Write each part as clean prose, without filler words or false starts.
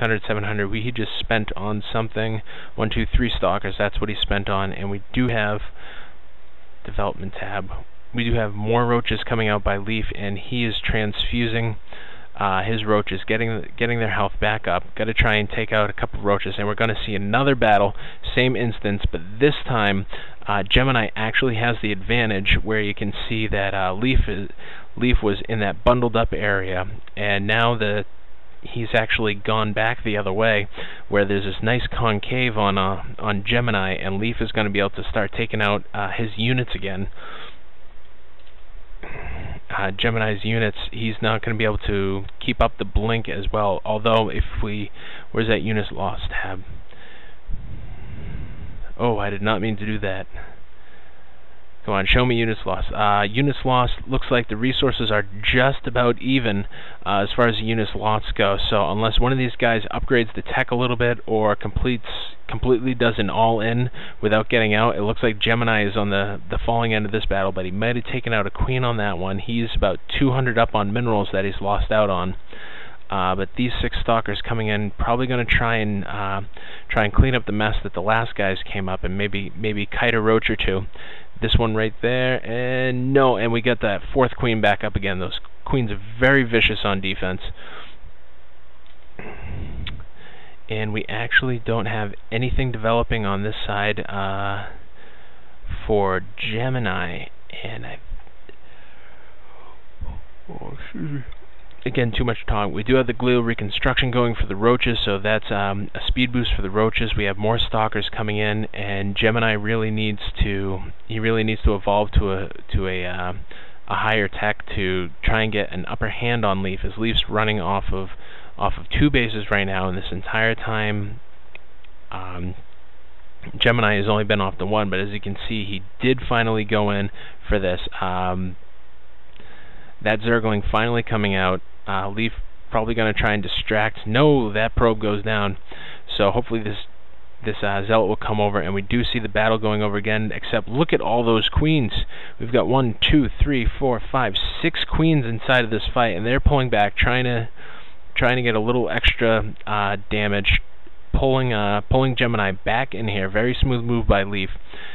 600, 700. He just spent on something. 1, 2, 3 stalkers. That's what he spent on. And we do have development tab. We do have more roaches coming out by Leaf, and he is transfusing his roaches, getting their health back up. Got to try and take out a couple of roaches, and we're going to see another battle, same instance, but this time Gemini actually has the advantage, where you can see that Leaf was in that bundled up area, and now he's actually gone back the other way, where there's this nice concave on Gemini, and Leaf is going to be able to start taking out his units again. Gemini's units, he's not going to be able to keep up the blink as well, although where's that units lost tab? Oh, I did not mean to do that. Come on, show me units lost. Units lost, looks like the resources are just about even as far as the units lost go. So unless one of these guys upgrades the tech a little bit or completely does an all-in without getting out, it looks like Gemini is on the falling end of this battle, but he might have taken out a queen on that one. He's about 200 up on minerals that he's lost out on. But these 6 stalkers coming in, probably going to try and clean up the mess that the last guys came up, and maybe kite a roach or two. This one right there, and no, and we got that 4th queen back up again. Those queens are very vicious on defense. And we actually don't have anything developing on this side for Gemini, and again, too much talk. We do have the glial reconstruction going for the roaches, so that's a speed boost for the roaches. We have more stalkers coming in, and Gemini really needs to evolve to a higher tech to try and get an upper hand on Leaf, as Leaf's running off of 2 bases right now, and this entire time Gemini has only been off the 1, but as you can see, he did finally go in for this. That Zergling finally coming out. Leaf probably going to try and distract. No, that probe goes down. So hopefully this Zealot will come over, and we do see the battle going over again, except look at all those queens. We've got 1, 2, 3, 4, 5, 6 queens inside of this fight, and they're pulling back, trying to get a little extra damage, pulling Gemini back in here. Very smooth move by Leaf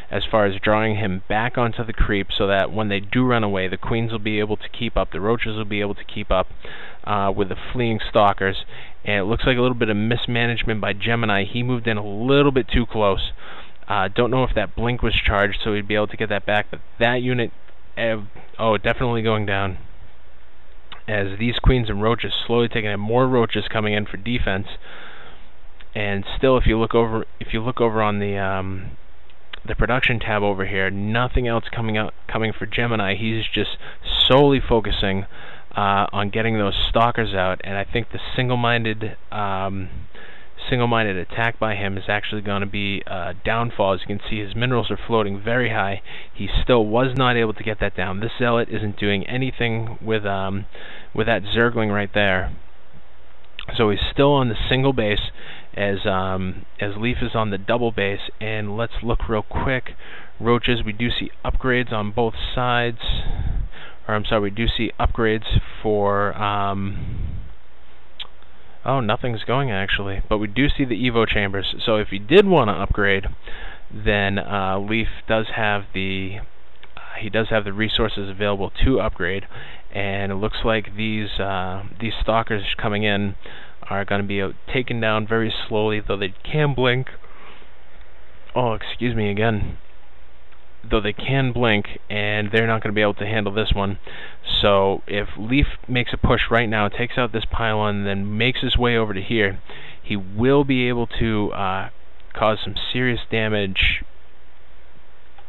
as far as drawing him back onto the creep, so that when they do run away, the queens will be able to keep up, the roaches will be able to keep up with the fleeing stalkers. And it looks like a little bit of mismanagement by Gemini. He moved in a little bit too close. Don't know if that blink was charged, so he'd be able to get that back, but that unit, definitely going down, as these queens and roaches slowly taking in. More roaches coming in for defense. And still, if you look over on the production tab over here, nothing else coming for Gemini. He's just solely focusing on getting those stalkers out, and I think the single-minded attack by him is actually going to be a downfall. As you can see, his minerals are floating very high. He still was not able to get that down. This Zealot isn't doing anything with that Zergling right there. So he's still on the single base, as Leaf is on the double base. And let's look real quick. Roaches, we do see upgrades on both sides. Or I'm sorry, we do see upgrades for nothing's going actually, but we do see the Evo chambers. So if you did want to upgrade, then Leaf does have the resources available to upgrade, and it looks like these stalkers coming in are going to be taken down very slowly, though they can blink. Oh, excuse me again. Though they can blink, and they're not going to be able to handle this one. So if Leaf makes a push right now, takes out this pylon, then makes his way over to here, he will be able to cause some serious damage,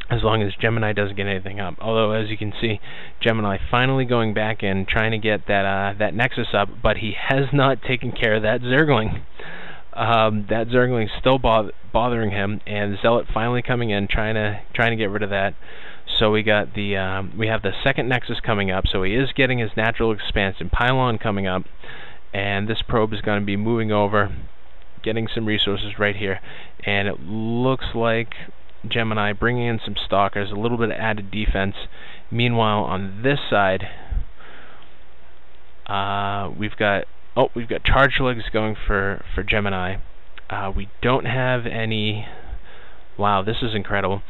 as long as Gemini doesn't get anything up. Although, as you can see, Gemini finally going back in, trying to get that Nexus up, but he has not taken care of that Zergling. That Zergling is still bothering him, and Zealot finally coming in, trying to get rid of that. So we got we have the second Nexus coming up, so he is getting his natural expansion pylon coming up, and this probe is going to be moving over, getting some resources right here, and it looks like Gemini bringing in some stalkers, a little bit of added defense. Meanwhile, on this side, we've got Oh, we've got charge legs going for Gemini. We don't have any... Wow, this is incredible.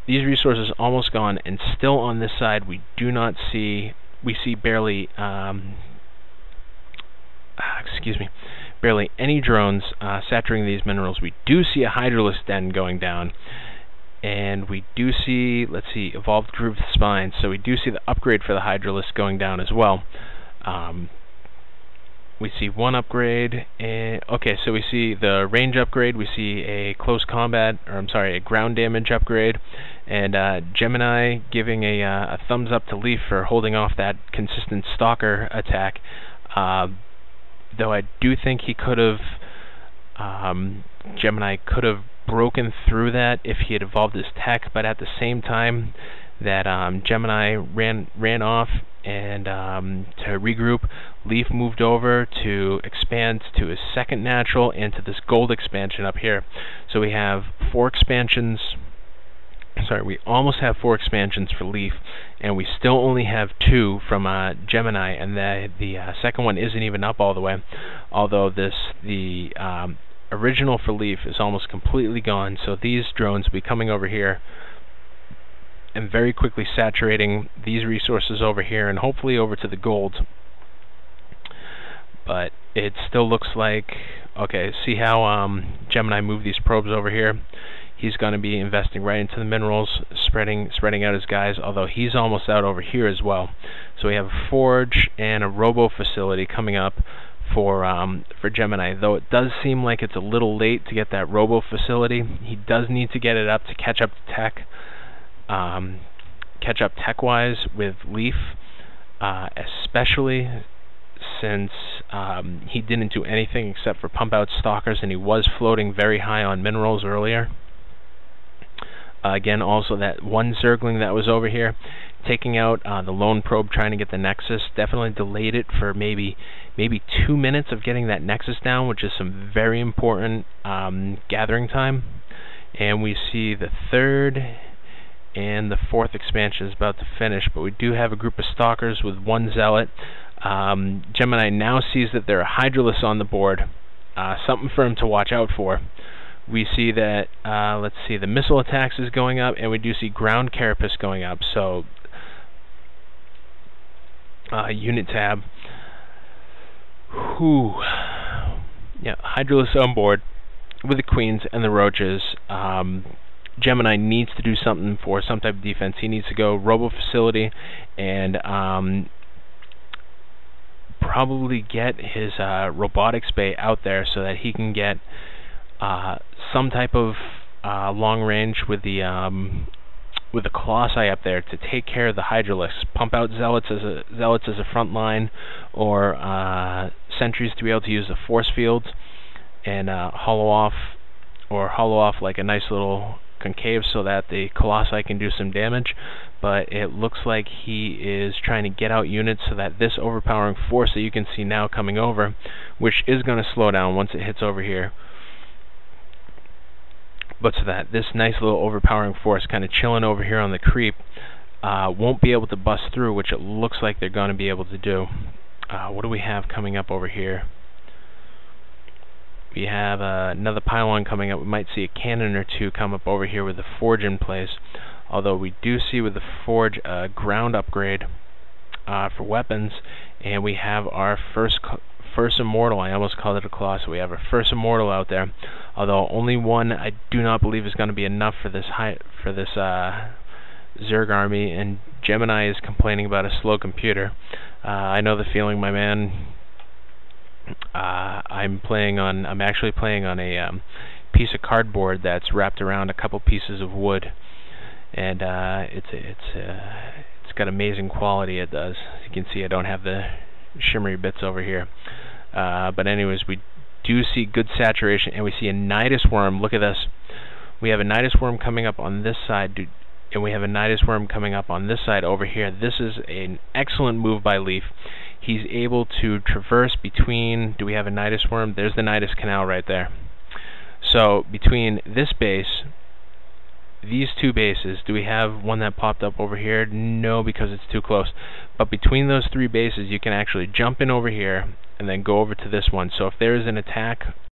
These resources almost gone, and still on this side we do not see... We see barely... excuse me. Barely any drones saturating these minerals. We do see a Hydralisk den going down. And we do see, let's see, evolved grooved spines. So we do see the upgrade for the Hydralisk going down as well. We see one upgrade, and okay, so we see the range upgrade, we see a close combat, or I'm sorry, a ground damage upgrade, and Gemini giving a thumbs up to Leaf for holding off that consistent stalker attack. Though I do think he could have, Gemini could have broken through that if he had evolved his tech, but at the same time that Gemini ran off and to regroup, Leaf moved over to expand to his second natural and to this gold expansion up here. So we have 4 expansions. Sorry, we almost have 4 expansions for Leaf, and we still only have 2 from Gemini, and the second one isn't even up all the way. Although the original for Leaf is almost completely gone, so these drones will be coming over here and very quickly saturating these resources over here and hopefully over to the gold. But it still looks like, okay, see how Gemini moved these probes over here? He's going to be investing right into the minerals, spreading out his guys, although he's almost out over here as well. So we have a forge and a robo facility coming up for Gemini, though it does seem like it's a little late to get that robo facility. He does need to get it up to catch up to tech. Catch up tech-wise with Leaf, especially since he didn't do anything except for pump out stalkers, and he was floating very high on minerals earlier. Again, also that one Zergling that was over here, taking out the lone probe, trying to get the Nexus, definitely delayed it for maybe 2 minutes of getting that Nexus down, which is some very important gathering time. And we see the 3rd and the 4th expansion is about to finish, but we do have a group of stalkers with 1 zealot. Gemini now sees that there are Hydralisks on the board, something for him to watch out for. We see that, let's see, the missile attacks is going up, and we do see ground carapace going up, so unit tab. Whew. Yeah, Hydralisks on board with the queens and the roaches. Gemini needs to do something for some type of defense. He needs to go robo facility and probably get his robotics bay out there so that he can get some type of long range with the Colossi up there to take care of the Hydralisks. Pump out zealots as a front line, or sentries to be able to use the force fields and hollow off like a nice little concave so that the Colossi can do some damage. But it looks like he is trying to get out units so that this overpowering force that you can see now coming over, which is going to slow down once it hits over here, but so that this nice little overpowering force kind of chilling over here on the creep won't be able to bust through, which it looks like they're going to be able to do. What do we have coming up over here? We have another pylon coming up. We might see a cannon or 2 come up over here with the forge in place, although we do see with the forge a ground upgrade for weapons, and we have our first immortal. I almost called it a Colossus. We have our first immortal out there, although only one I do not believe is going to be enough for this Zerg army, and Gemini is complaining about a slow computer. I know the feeling, my man. I'm actually playing on a piece of cardboard that's wrapped around a couple pieces of wood, and it's got amazing quality. It does. As you can see, I don't have the shimmery bits over here. But anyways, we do see good saturation, and we see a Nidus worm. Look at this. We have a Nidus worm coming up on this side, and we have a Nidus worm coming up on this side over here. This is an excellent move by Leaf. He's able to traverse between, do we have a Nidus worm? There's the Nidus Canal right there. So between this base, these 2 bases, do we have one that popped up over here? No, because it's too close. But between those 3 bases, you can actually jump in over here, and then go over to this one. So if there is an attack